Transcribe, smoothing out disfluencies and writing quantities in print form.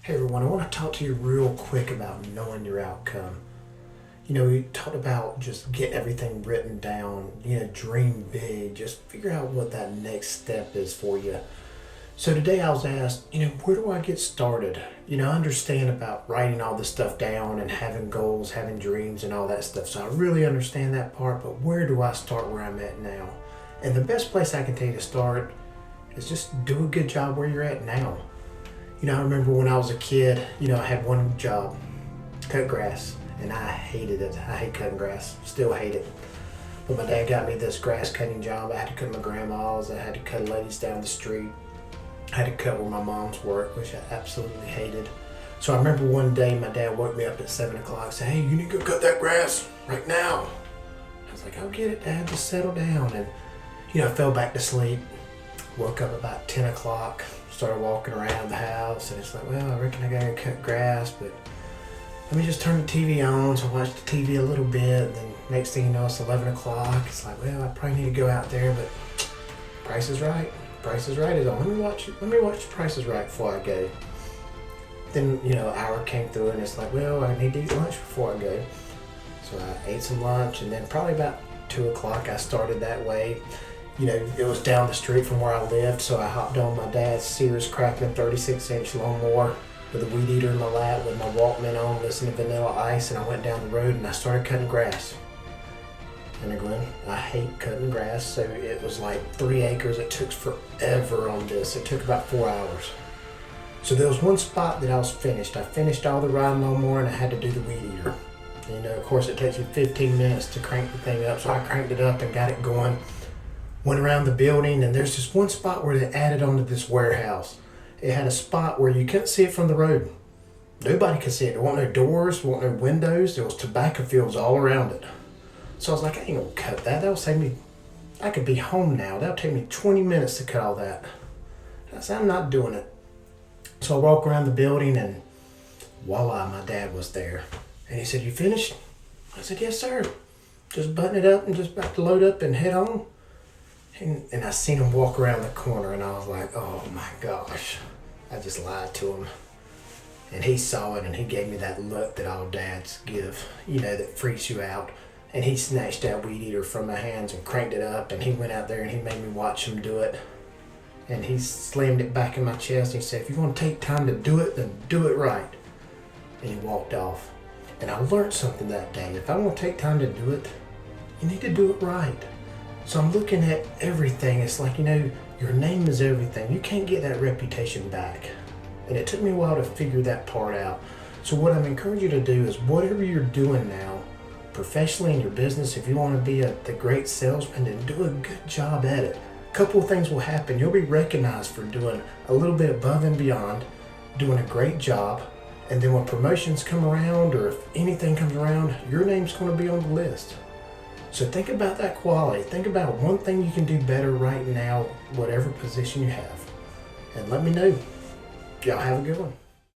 Hey everyone, I want to talk to you real quick about knowing your outcome. We talked about just get everything written down, dream big, just figure out what that next step is for you. So today I was asked, where do I get started? I understand about writing all this stuff down and having goals, having dreams and all that stuff. So I really understand that part, but where do I start where I'm at now? And the best place I can tell you to start is just do a good job where you're at now. I remember when I was a kid, I had one job, cut grass, and I hated it. I hate cutting grass, still hate it. But my dad got me this grass cutting job. I had to cut my grandma's, I had to cut ladies down the street. I had to cut where my mom's worked, which I absolutely hated. So I remember one day my dad woke me up at 7 o'clock and said, "Hey, you need to go cut that grass right now." I was like, "I'll get it, Dad, just settle down." And, I fell back to sleep, woke up about 10 o'clock, started walking around the house, and it's like, well, I reckon I gotta cut grass, but let me just turn the TV on. So I watched the TV a little bit, and then next thing you know, it's 11 o'clock. It's like, well, I probably need to go out there, but Price is Right. Price is Right is on. Let me watch Price is Right before I go. Then, an hour came through, and it's like, well, I need to eat lunch before I go. So I ate some lunch, and then probably about 2 o'clock, I started that way. It was down the street from where I lived, so I hopped on my dad's Sears Craftsman 36-inch lawnmower with a weed eater in my lap with my Walkman on, listening to Vanilla Ice, and I went down the road and I started cutting grass. And again, I hate cutting grass, so it was like 3 acres. It took forever on this. It took about 4 hours. So there was one spot that I was finished. I finished all the riding lawnmower and I had to do the weed eater. Of course, it takes you 15 minutes to crank the thing up, so I cranked it up and got it going. Went around the building, and there's this one spot where they added onto this warehouse. It had a spot where you couldn't see it from the road. Nobody could see it. There weren't no doors, there weren't no windows. There was tobacco fields all around it. So I was like, I ain't gonna cut that. That'll save me, I could be home now. That'll take me 20 minutes to cut all that. I said, I'm not doing it. So I walk around the building, and voila, my dad was there. And he said, "You finished?" I said, "Yes, sir. Just button it up and just about to load up and head on." And I seen him walk around the corner, and I was like, oh my gosh, I just lied to him. And he saw it, and he gave me that look that all dads give, that freaks you out. And he snatched that weed eater from my hands and cranked it up, and he went out there and he made me watch him do it. And he slammed it back in my chest, and he said, "If you want to take time to do it, then do it right." And he walked off. And I learned something that day. If I want to take time to do it, you need to do it right. So I'm looking at everything. It's like, your name is everything. You can't get that reputation back. And it took me a while to figure that part out. So what I'm encouraging you to do is whatever you're doing now, professionally in your business, if you want to be the great salesman, then do a good job at it. A couple of things will happen. You'll be recognized for doing a little bit above and beyond, doing a great job. And then when promotions come around, or if anything comes around, your name's going to be on the list. So think about that quality. Think about one thing you can do better right now, whatever position you have. And let me know. Y'all have a good one.